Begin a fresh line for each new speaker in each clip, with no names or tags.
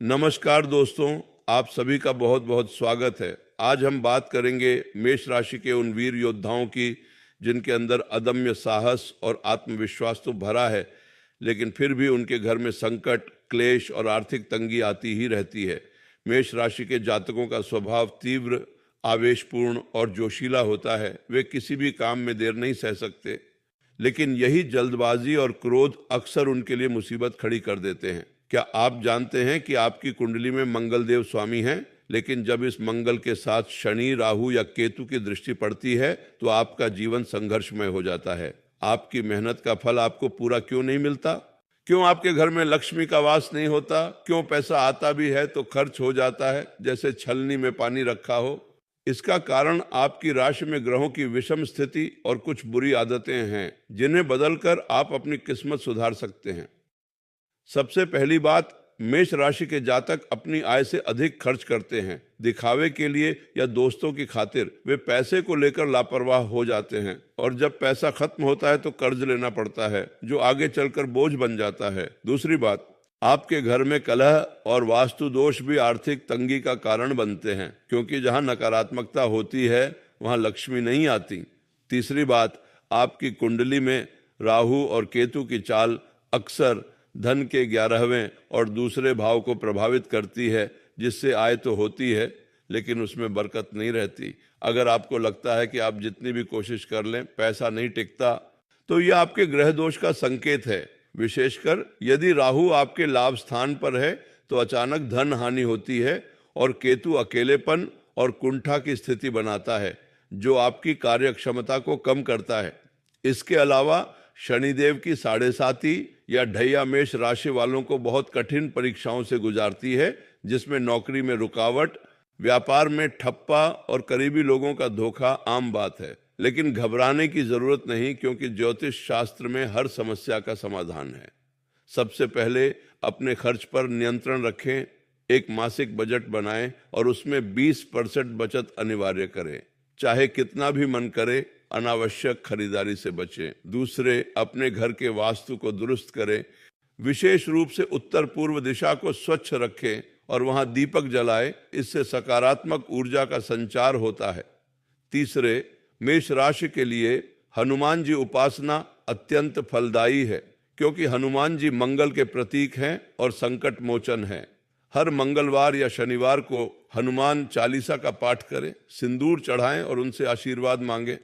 नमस्कार दोस्तों, आप सभी का बहुत बहुत स्वागत है। आज हम बात करेंगे मेष राशि के उन वीर योद्धाओं की जिनके अंदर अदम्य साहस और आत्मविश्वास तो भरा है, लेकिन फिर भी उनके घर में संकट, क्लेश और आर्थिक तंगी आती ही रहती है। मेष राशि के जातकों का स्वभाव तीव्र, आवेशपूर्ण और जोशीला होता है। वे किसी भी काम में देर नहीं सह सकते, लेकिन यही जल्दबाजी और क्रोध अक्सर उनके लिए मुसीबत खड़ी कर देते हैं। क्या आप जानते हैं कि आपकी कुंडली में मंगल देव स्वामी हैं, लेकिन जब इस मंगल के साथ शनि, राहु या केतु की दृष्टि पड़ती है तो आपका जीवन संघर्षमय हो जाता है। आपकी मेहनत का फल आपको पूरा क्यों नहीं मिलता? क्यों आपके घर में लक्ष्मी का वास नहीं होता? क्यों पैसा आता भी है तो खर्च हो जाता है जैसे छलनी में पानी रखा हो? इसका कारण आपकी राशि में ग्रहों की विषम स्थिति और कुछ बुरी आदतें हैं, जिन्हें बदलकर आप अपनी किस्मत सुधार सकते हैं। सबसे पहली बात, मेष राशि के जातक अपनी आय से अधिक खर्च करते हैं। दिखावे के लिए या दोस्तों की खातिर वे पैसे को लेकर लापरवाह हो जाते हैं और जब पैसा खत्म होता है तो कर्ज लेना पड़ता है, जो आगे चलकर बोझ बन जाता है। दूसरी बात, आपके घर में कलह और वास्तु दोष भी आर्थिक तंगी का कारण बनते हैं, क्योंकि जहां नकारात्मकता होती है वहां लक्ष्मी नहीं आती। तीसरी बात, आपकी कुंडली में राहु और केतु की चाल अक्सर धन के 11वें और दूसरे भाव को प्रभावित करती है, जिससे आय तो होती है लेकिन उसमें बरकत नहीं रहती। अगर आपको लगता है कि आप जितनी भी कोशिश कर लें पैसा नहीं टिकता, तो यह आपके ग्रह दोष का संकेत है। विशेषकर यदि राहु आपके लाभ स्थान पर है तो अचानक धन हानि होती है और केतु अकेलेपन और कुंठा की स्थिति बनाता है, जो आपकी कार्य क्षमता को कम करता है। इसके अलावा शनिदेव की 7.5 या ढैया मेष राशि वालों को बहुत कठिन परीक्षाओं से गुजारती है, जिसमें नौकरी में रुकावट, व्यापार में ठप्पा और करीबी लोगों का धोखा आम बात है। लेकिन घबराने की जरूरत नहीं, क्योंकि ज्योतिष शास्त्र में हर समस्या का समाधान है। सबसे पहले अपने खर्च पर नियंत्रण रखें। एक मासिक बजट बनाएं और उसमें 20% बचत अनिवार्य करें। चाहे कितना भी मन करे, अनावश्यक खरीदारी से बचें। दूसरे, अपने घर के वास्तु को दुरुस्त करें। विशेष रूप से उत्तर पूर्व दिशा को स्वच्छ रखें और वहां दीपक जलाएं। इससे सकारात्मक ऊर्जा का संचार होता है। तीसरे, मेष राशि के लिए हनुमान जी उपासना अत्यंत फलदायी है, क्योंकि हनुमान जी मंगल के प्रतीक हैं और संकट मोचन हैं। हर मंगलवार या शनिवार को हनुमान चालीसा का पाठ करें, सिंदूर चढ़ाएं और उनसे आशीर्वाद मांगें।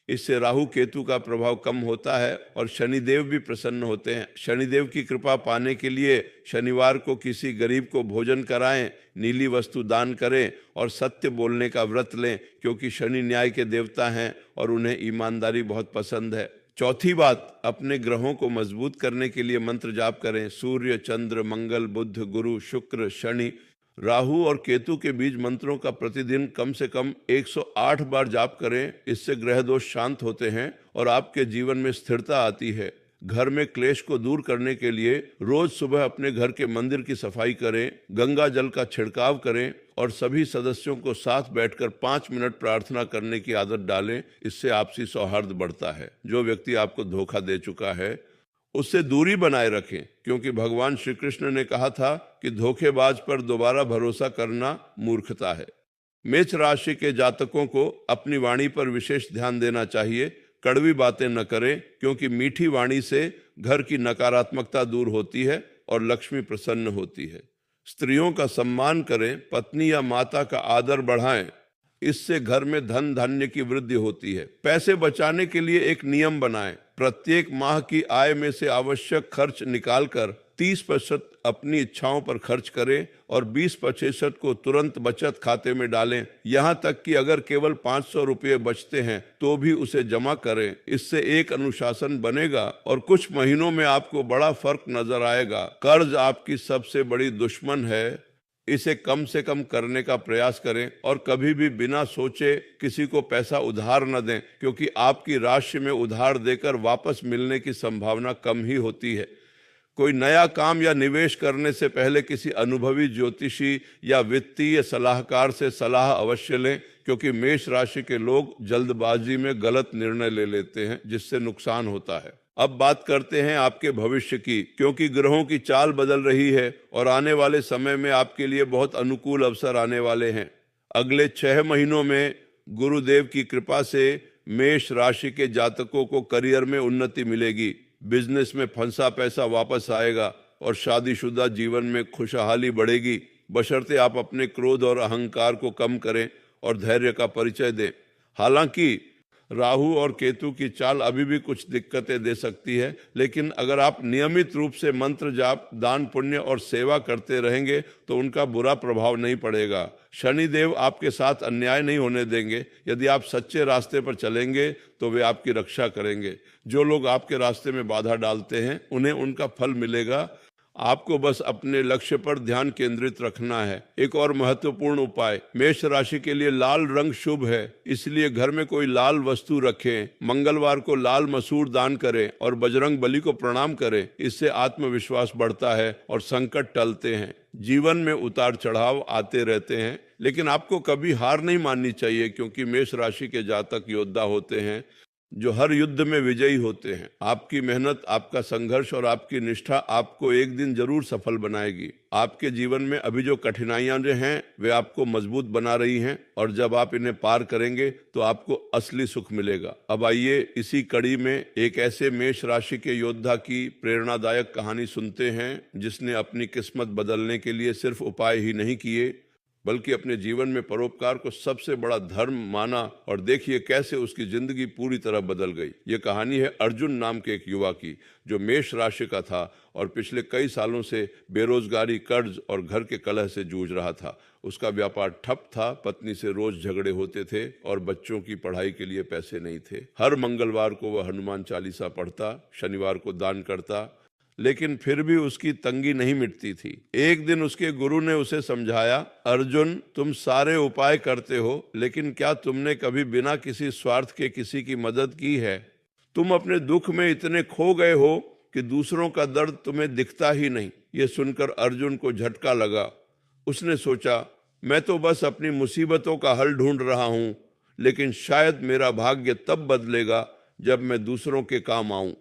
इससे राहु केतु का प्रभाव कम होता है और शनिदेव भी प्रसन्न होते हैं। शनिदेव की कृपा पाने के लिए शनिवार को किसी गरीब को भोजन कराएं, नीली वस्तु दान करें और सत्य बोलने का व्रत लें, क्योंकि शनि न्याय के देवता हैं और उन्हें ईमानदारी बहुत पसंद है। चौथी बात, अपने ग्रहों को मजबूत करने के लिए मंत्र जाप करें। सूर्य, चंद्र, मंगल, बुध, गुरु, शुक्र, शनि, राहु और केतु के बीज मंत्रों का प्रतिदिन कम से कम 108 बार जाप करें। इससे ग्रह दोष शांत होते हैं और आपके जीवन में स्थिरता आती है। घर में क्लेश को दूर करने के लिए रोज सुबह अपने घर के मंदिर की सफाई करें, गंगा जल का छिड़काव करें और सभी सदस्यों को साथ बैठकर 5 मिनट प्रार्थना करने की आदत डालें। इससे आपसी सौहार्द बढ़ता है। जो व्यक्ति आपको धोखा दे चुका है उससे दूरी बनाए रखें, क्योंकि भगवान श्री कृष्ण ने कहा था कि धोखेबाज पर दोबारा भरोसा करना मूर्खता है। मेष राशि के जातकों को अपनी वाणी पर विशेष ध्यान देना चाहिए। कड़वी बातें न करें, क्योंकि मीठी वाणी से घर की नकारात्मकता दूर होती है और लक्ष्मी प्रसन्न होती है। स्त्रियों का सम्मान करें, पत्नी या माता का आदर बढ़ाएं। इससे घर में धन धान्य की वृद्धि होती है। पैसे बचाने के लिए एक नियम बनाएं। प्रत्येक माह की आय में से आवश्यक खर्च निकालकर 30% अपनी इच्छाओं पर खर्च करें और 20% को तुरंत बचत खाते में डालें। यहाँ तक कि अगर केवल 500 रुपये बचते हैं तो भी उसे जमा करें। इससे एक अनुशासन बनेगा और कुछ महीनों में आपको बड़ा फर्क नजर आएगा। कर्ज आपकी सबसे बड़ी दुश्मन है। इसे कम से कम करने का प्रयास करें और कभी भी बिना सोचे किसी को पैसा उधार न दें, क्योंकि आपकी राशि में उधार देकर वापस मिलने की संभावना कम ही होती है। कोई नया काम या निवेश करने से पहले किसी अनुभवी ज्योतिषी या वित्तीय सलाहकार से सलाह अवश्य लें, क्योंकि मेष राशि के लोग जल्दबाजी में गलत निर्णय ले लेते हैं, जिससे नुकसान होता है। अब बात करते हैं आपके भविष्य की, क्योंकि ग्रहों की चाल बदल रही है और आने वाले समय में आपके लिए बहुत अनुकूल अवसर आने वाले हैं। अगले 6 महीनों में गुरुदेव की कृपा से मेष राशि के जातकों को करियर में उन्नति मिलेगी, बिजनेस में फंसा पैसा वापस आएगा और शादीशुदा जीवन में खुशहाली बढ़ेगी, बशर्ते आप अपने क्रोध और अहंकार को कम करें और धैर्य का परिचय दें। हालांकि राहु और केतु की चाल अभी भी कुछ दिक्कतें दे सकती है, लेकिन अगर आप नियमित रूप से मंत्र जाप, दान पुण्य और सेवा करते रहेंगे तो उनका बुरा प्रभाव नहीं पड़ेगा। शनिदेव आपके साथ अन्याय नहीं होने देंगे। यदि आप सच्चे रास्ते पर चलेंगे तो वे आपकी रक्षा करेंगे। जो लोग आपके रास्ते में बाधा डालते हैं उन्हें उनका फल मिलेगा। आपको बस अपने लक्ष्य पर ध्यान केंद्रित रखना है। एक और महत्वपूर्ण उपाय, मेष राशि के लिए लाल रंग शुभ है, इसलिए घर में कोई लाल वस्तु रखें। मंगलवार को लाल मसूर दान करें और बजरंग बली को प्रणाम करें। इससे आत्मविश्वास बढ़ता है और संकट टलते हैं। जीवन में उतार चढ़ाव आते रहते हैं, लेकिन आपको कभी हार नहीं माननी चाहिए, क्योंकि मेष राशि के जातक योद्धा होते हैं जो हर युद्ध में विजयी होते हैं। आपकी मेहनत, आपका संघर्ष और आपकी निष्ठा आपको एक दिन जरूर सफल बनाएगी। आपके जीवन में अभी जो कठिनाइयां जो हैं वे आपको मजबूत बना रही हैं, और जब आप इन्हें पार करेंगे तो आपको असली सुख मिलेगा। अब आइए इसी कड़ी में एक ऐसे मेष राशि के योद्धा की प्रेरणादायक कहानी सुनते हैं जिसने अपनी किस्मत बदलने के लिए सिर्फ उपाय ही नहीं किए, बल्कि अपने जीवन में परोपकार को सबसे बड़ा धर्म माना, और देखिए कैसे उसकी जिंदगी पूरी तरह बदल गई। ये कहानी है अर्जुन नाम के एक युवा की, जो मेष राशि का था और पिछले कई सालों से बेरोजगारी, कर्ज और घर के कलह से जूझ रहा था। उसका व्यापार ठप था, पत्नी से रोज झगड़े होते थे और बच्चों की पढ़ाई के लिए पैसे नहीं थे। हर मंगलवार को वह हनुमान चालीसा पढ़ता, शनिवार को दान करता, लेकिन फिर भी उसकी तंगी नहीं मिटती थी। एक दिन उसके गुरु ने उसे समझाया, अर्जुन, तुम सारे उपाय करते हो, लेकिन क्या तुमने कभी बिना किसी स्वार्थ के किसी की मदद की है? तुम अपने दुख में इतने खो गए हो कि दूसरों का दर्द तुम्हें दिखता ही नहीं। ये सुनकर अर्जुन को झटका लगा। उसने सोचा, मैं तो बस अपनी मुसीबतों का हल ढूंढ रहा हूं, लेकिन शायद मेरा भाग्य तब बदलेगा जब मैं दूसरों के काम आऊं।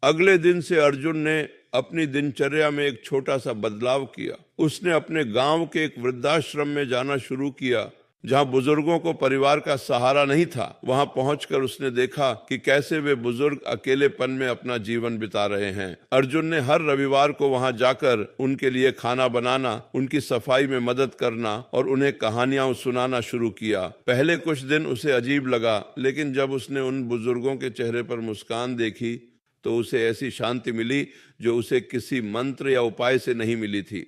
अगले दिन से अर्जुन ने अपनी दिनचर्या में एक छोटा सा बदलाव किया। उसने अपने गांव के एक वृद्धाश्रम में जाना शुरू किया, जहां बुजुर्गों को परिवार का सहारा नहीं था। वहां पहुंचकर उसने देखा कि कैसे वे बुजुर्ग अकेलेपन में अपना जीवन बिता रहे हैं। अर्जुन ने हर रविवार को वहां जाकर उनके लिए खाना बनाना, उनकी सफाई में मदद करना और उन्हें कहानियां सुनाना शुरू किया। पहले कुछ दिन उसे अजीब लगा, लेकिन जब उसने उन बुजुर्गों के चेहरे पर मुस्कान देखी तो उसे ऐसी शांति मिली जो उसे किसी मंत्र या उपाय से नहीं मिली थी।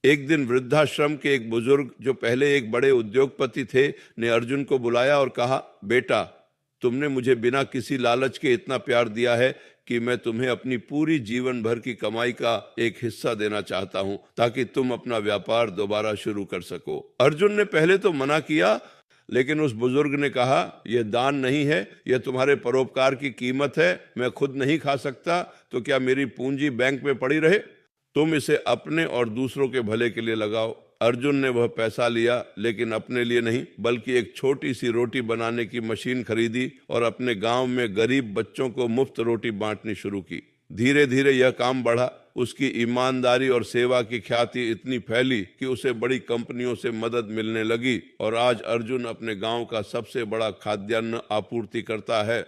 एक दिन वृद्धाश्रम के एक बुजुर्ग, जो पहले एक बड़े उद्योगपति थे, ने अर्जुन को बुलाया और कहा, बेटा, तुमने मुझे बिना किसी लालच के इतना प्यार दिया है कि मैं तुम्हें अपनी पूरी जीवन भर की कमाई का एक हिस्सा देना चाहता हूं, ताकि तुम अपना व्यापार दोबारा शुरू कर सको। अर्जुन ने पहले तो मना किया, लेकिन उस बुजुर्ग ने कहा, यह दान नहीं है, यह तुम्हारे परोपकार की कीमत है। मैं खुद नहीं खा सकता तो क्या मेरी पूंजी बैंक में पड़ी रहे? तुम इसे अपने और दूसरों के भले के लिए लगाओ। अर्जुन ने वह पैसा लिया, लेकिन अपने लिए नहीं, बल्कि एक छोटी सी रोटी बनाने की मशीन खरीदी और अपने गांव में गरीब बच्चों को मुफ्त रोटी बांटनी शुरू की। धीरे धीरे यह काम बढ़ा। उसकी ईमानदारी और सेवा की ख्याति इतनी फैली कि उसे बड़ी कंपनियों से मदद मिलने लगी, और आज अर्जुन अपने गांव का सबसे बड़ा खाद्यान्न आपूर्ति करता है,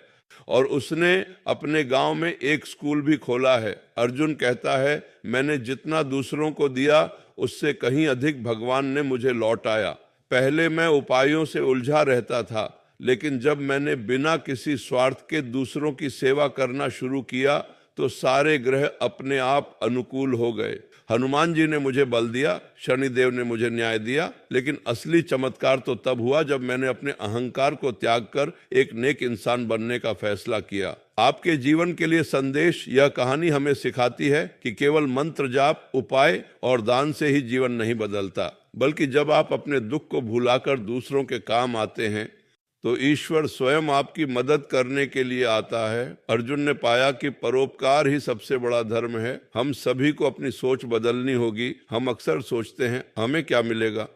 और उसने अपने गांव में एक स्कूल भी खोला है। अर्जुन कहता है, मैंने जितना दूसरों को दिया उससे कहीं अधिक भगवान ने मुझे लौटाया। पहले मैं उपायों से उलझा रहता था, लेकिन जब मैंने बिना किसी स्वार्थ के दूसरों की सेवा करना शुरू किया तो सारे ग्रह अपने आप अनुकूल हो गए। हनुमान जी ने मुझे बल दिया, शनिदेव ने मुझे न्याय दिया, लेकिन असली चमत्कार तो तब हुआ जब मैंने अपने अहंकार को त्याग कर एक नेक इंसान बनने का फैसला किया। आपके जीवन के लिए संदेश, यह कहानी हमें सिखाती है कि केवल मंत्र जाप, उपाय और दान से ही जीवन नहीं बदलता, बल्कि जब आप अपने दुख को भुलाकर दूसरों के काम आते हैं तो ईश्वर स्वयं आपकी मदद करने के लिए आता है। अर्जुन ने पाया कि परोपकार ही सबसे बड़ा धर्म है। हम सभी को अपनी सोच बदलनी होगी। हम अक्सर सोचते हैं हमें क्या मिलेगा,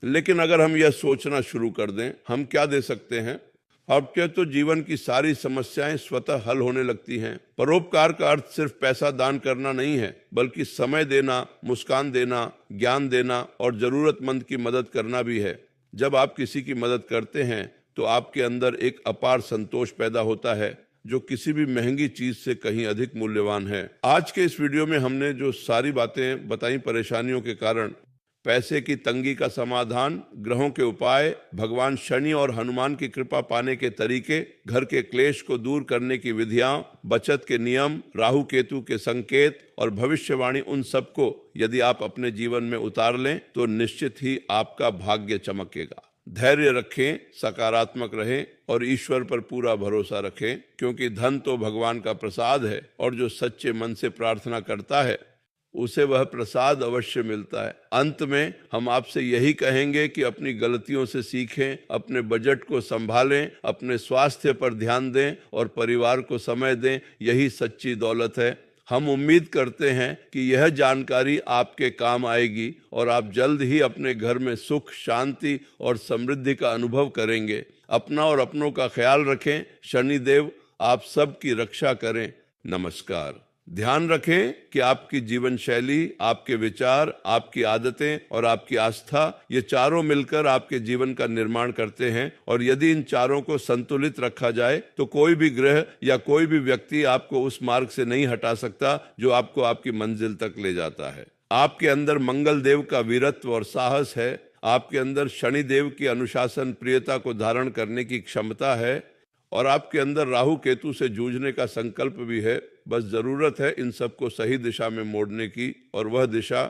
लेकिन अगर हम यह सोचना शुरू कर दें हम क्या दे सकते हैं, आपके तो जीवन की सारी समस्याएं स्वतः हल होने लगती हैं। परोपकार का अर्थ सिर्फ पैसा दान करना नहीं है, बल्कि समय देना, मुस्कान देना, ज्ञान देना और जरूरतमंद की मदद करना भी है। जब आप किसी की मदद करते हैं तो आपके अंदर एक अपार संतोष पैदा होता है, जो किसी भी महंगी चीज से कहीं अधिक मूल्यवान है। आज के इस वीडियो में हमने जो सारी बातें बताई, परेशानियों के कारण, पैसे की तंगी का समाधान, ग्रहों के उपाय, भगवान शनि और हनुमान की कृपा पाने के तरीके, घर के क्लेश को दूर करने की विधियां, बचत के नियम, राहु केतु के संकेत और भविष्यवाणी, उन सबको यदि आप अपने जीवन में उतार लें तो निश्चित ही आपका भाग्य चमकेगा। धैर्य रखें, सकारात्मक रहें और ईश्वर पर पूरा भरोसा रखें, क्योंकि धन तो भगवान का प्रसाद है और जो सच्चे मन से प्रार्थना करता है उसे वह प्रसाद अवश्य मिलता है। अंत में हम आपसे यही कहेंगे कि अपनी गलतियों से सीखें, अपने बजट को संभालें, अपने स्वास्थ्य पर ध्यान दें और परिवार को समय दें। यही सच्ची दौलत है। हम उम्मीद करते हैं कि यह जानकारी आपके काम आएगी और आप जल्द ही अपने घर में सुख, शांति और समृद्धि का अनुभव करेंगे। अपना और अपनों का ख्याल रखें। शनिदेव आप सबकी रक्षा करें। नमस्कार। ध्यान रखें कि आपकी जीवन शैली, आपके विचार, आपकी आदतें और आपकी आस्था, ये चारों मिलकर आपके जीवन का निर्माण करते हैं और यदि इन चारों को संतुलित रखा जाए तो कोई भी ग्रह या कोई भी व्यक्ति आपको उस मार्ग से नहीं हटा सकता जो आपको आपकी मंजिल तक ले जाता है। आपके अंदर मंगल देव का वीरत्व और साहस है। आपके अंदर शनि देव की अनुशासन, प्रियता को धारण करने की क्षमता है और आपके अंदर राहु केतु से जूझने का संकल्प भी है। बस जरूरत है इन सबको सही दिशा में मोड़ने की, और वह दिशा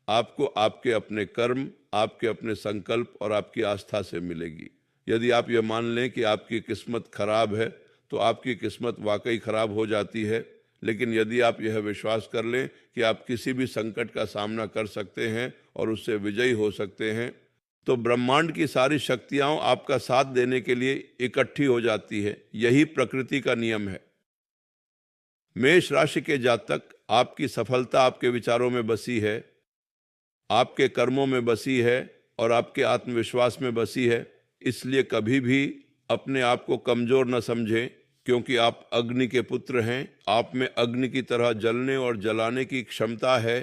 आपको आपके अपने कर्म, आपके अपने संकल्प और आपकी आस्था से मिलेगी। यदि आप यह मान लें कि आपकी किस्मत खराब है तो आपकी किस्मत वाकई खराब हो जाती है, लेकिन यदि आप यह विश्वास कर लें कि आप किसी भी संकट का सामना कर सकते हैं और उससे विजयी हो सकते हैं, तो ब्रह्मांड की सारी शक्तियां आपका साथ देने के लिए इकट्ठी हो जाती है। यही प्रकृति का नियम है। मेष राशि के जातक, आपकी सफलता आपके विचारों में बसी है, आपके कर्मों में बसी है और आपके आत्मविश्वास में बसी है। इसलिए कभी भी अपने आप को कमजोर न समझें, क्योंकि आप अग्नि के पुत्र हैं। आप में अग्नि की तरह जलने और जलाने की क्षमता है।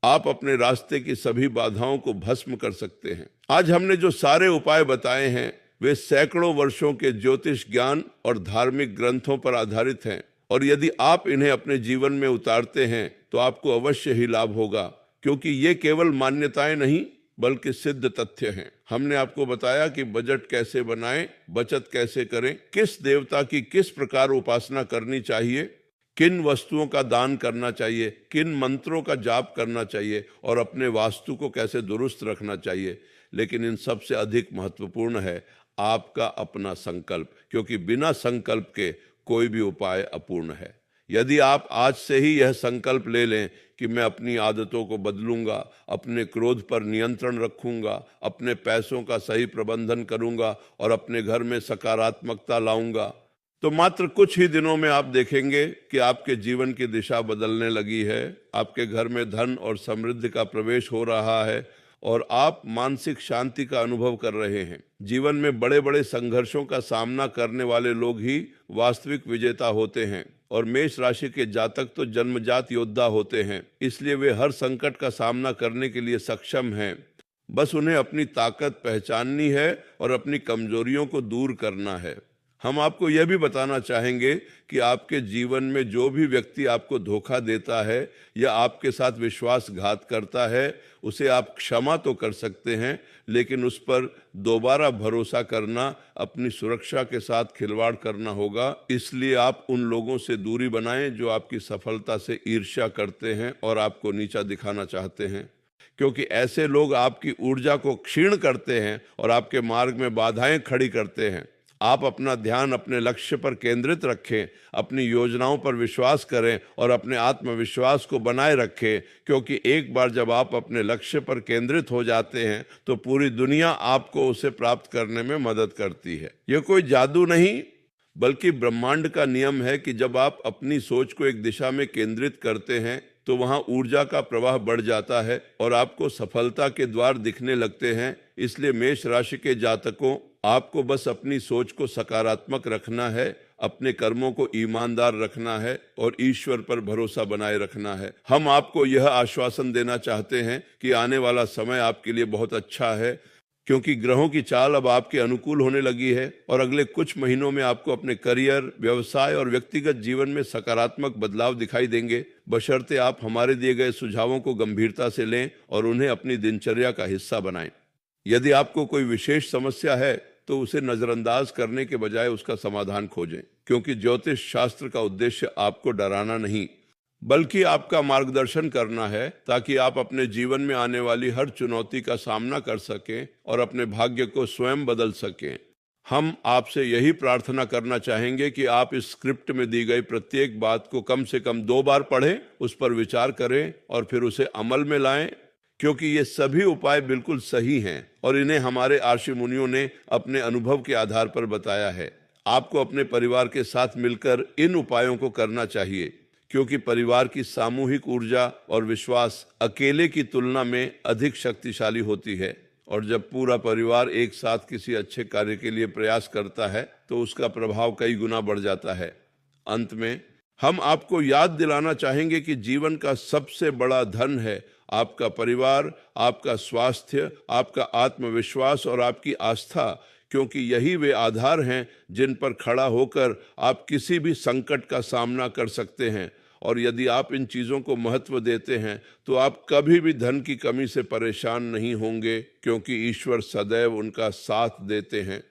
आप अपने रास्ते की सभी बाधाओं को भस्म कर सकते हैं। आज हमने जो सारे उपाय बताए हैं वे सैकड़ों वर्षों के ज्योतिष ज्ञान और धार्मिक ग्रंथों पर आधारित हैं, और यदि आप इन्हें अपने जीवन में उतारते हैं तो आपको अवश्य ही लाभ होगा, क्योंकि ये केवल मान्यताएं नहीं बल्कि सिद्ध तथ्य हैं। हमने आपको बताया कि बजट कैसे बनाएं, बचत कैसे करें, किस देवता की किस प्रकार उपासना करनी चाहिए, किन वस्तुओं का दान करना चाहिए, किन मंत्रों का जाप करना चाहिए और अपने वास्तु को कैसे दुरुस्त रखना चाहिए। लेकिन इन सबसे अधिक महत्वपूर्ण है आपका अपना संकल्प, क्योंकि बिना संकल्प के कोई भी उपाय अपूर्ण है। यदि आप आज से ही यह संकल्प ले लें कि मैं अपनी आदतों को बदलूंगा, अपने क्रोध पर नियंत्रण रखूंगा, अपने पैसों का सही प्रबंधन करूंगा और अपने घर में सकारात्मकता लाऊंगा, तो मात्र कुछ ही दिनों में आप देखेंगे कि आपके जीवन की दिशा बदलने लगी है। आपके घर में धन और समृद्धि का प्रवेश हो रहा है और आप मानसिक शांति का अनुभव कर रहे हैं। जीवन में बड़े बड़े संघर्षों का सामना करने वाले लोग ही वास्तविक विजेता होते हैं, और मेष राशि के जातक तो जन्मजात योद्धा होते हैं। इसलिए वे हर संकट का सामना करने के लिए सक्षम हैं। बस उन्हें अपनी ताकत पहचाननी है और अपनी कमजोरियों को दूर करना है। हम आपको यह भी बताना चाहेंगे कि आपके जीवन में जो भी व्यक्ति आपको धोखा देता है या आपके साथ विश्वासघात करता है, उसे आप क्षमा तो कर सकते हैं, लेकिन उस पर दोबारा भरोसा करना अपनी सुरक्षा के साथ खिलवाड़ करना होगा। इसलिए आप उन लोगों से दूरी बनाएं जो आपकी सफलता से ईर्ष्या करते हैं और आपको नीचा दिखाना चाहते हैं, क्योंकि ऐसे लोग आपकी ऊर्जा को क्षीण करते हैं और आपके मार्ग में बाधाएं खड़ी करते हैं। आप अपना ध्यान अपने लक्ष्य पर केंद्रित रखें, अपनी योजनाओं पर विश्वास करें और अपने आत्मविश्वास को बनाए रखें, क्योंकि एक बार जब आप अपने लक्ष्य पर केंद्रित हो जाते हैं तो पूरी दुनिया आपको उसे प्राप्त करने में मदद करती है। यह कोई जादू नहीं बल्कि ब्रह्मांड का नियम है कि जब आप अपनी सोच को एक दिशा में केंद्रित करते हैं तो वहां ऊर्जा का प्रवाह बढ़ जाता है और आपको सफलता के द्वार दिखने लगते हैं। इसलिए मेष राशि के जातकों, आपको बस अपनी सोच को सकारात्मक रखना है, अपने कर्मों को ईमानदार रखना है और ईश्वर पर भरोसा बनाए रखना है। हम आपको यह आश्वासन देना चाहते हैं कि आने वाला समय आपके लिए बहुत अच्छा है, क्योंकि ग्रहों की चाल अब आपके अनुकूल होने लगी है और अगले कुछ महीनों में आपको अपने करियर, व्यवसाय और व्यक्तिगत जीवन में सकारात्मक बदलाव दिखाई देंगे, बशर्ते आप हमारे दिए गए सुझावों को गंभीरता से लें और उन्हें अपनी दिनचर्या का हिस्सा बनाएं। यदि आपको कोई विशेष समस्या है तो उसे नजरअंदाज करने के बजाय उसका समाधान खोजें, क्योंकि ज्योतिष शास्त्र का उद्देश्य आपको डराना नहीं बल्कि आपका मार्गदर्शन करना है, ताकि आप अपने जीवन में आने वाली हर चुनौती का सामना कर सकें और अपने भाग्य को स्वयं बदल सकें। हम आपसे यही प्रार्थना करना चाहेंगे कि आप इस स्क्रिप्ट में दी गई प्रत्येक बात को कम से कम 2 बार पढ़ें, उस पर विचार करें और फिर उसे अमल में लाएं, क्योंकि ये सभी उपाय बिल्कुल सही हैं और इन्हें हमारे ऋषि मुनियों ने अपने अनुभव के आधार पर बताया है। आपको अपने परिवार के साथ मिलकर इन उपायों को करना चाहिए, क्योंकि परिवार की सामूहिक ऊर्जा और विश्वास अकेले की तुलना में अधिक शक्तिशाली होती है, और जब पूरा परिवार एक साथ किसी अच्छे कार्य के लिए प्रयास करता है तो उसका प्रभाव कई गुना बढ़ जाता है। अंत में हम आपको याद दिलाना चाहेंगे कि जीवन का सबसे बड़ा धन है आपका परिवार, आपका स्वास्थ्य, आपका आत्मविश्वास और आपकी आस्था, क्योंकि यही वे आधार हैं जिन पर खड़ा होकर आप किसी भी संकट का सामना कर सकते हैं। और यदि आप इन चीज़ों को महत्व देते हैं तो आप कभी भी धन की कमी से परेशान नहीं होंगे, क्योंकि ईश्वर सदैव उनका साथ देते हैं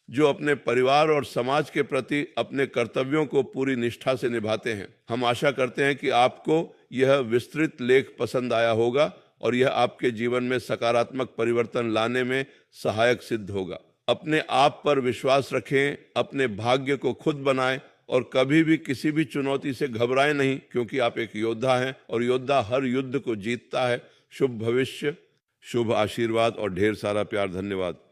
जो अपने परिवार और समाज के प्रति अपने कर्तव्यों को पूरी निष्ठा से निभाते हैं। हम आशा करते हैं कि आपको यह विस्तृत लेख पसंद आया होगा और यह आपके जीवन में सकारात्मक परिवर्तन लाने में सहायक सिद्ध होगा। अपने आप पर विश्वास रखें, अपने भाग्य को खुद बनाएं और कभी भी किसी भी चुनौती से घबराएं नहीं, क्योंकि आप एक योद्धा हैं और योद्धा हर युद्ध को जीतता है। शुभ भविष्य, शुभ आशीर्वाद और ढेर सारा प्यार। धन्यवाद।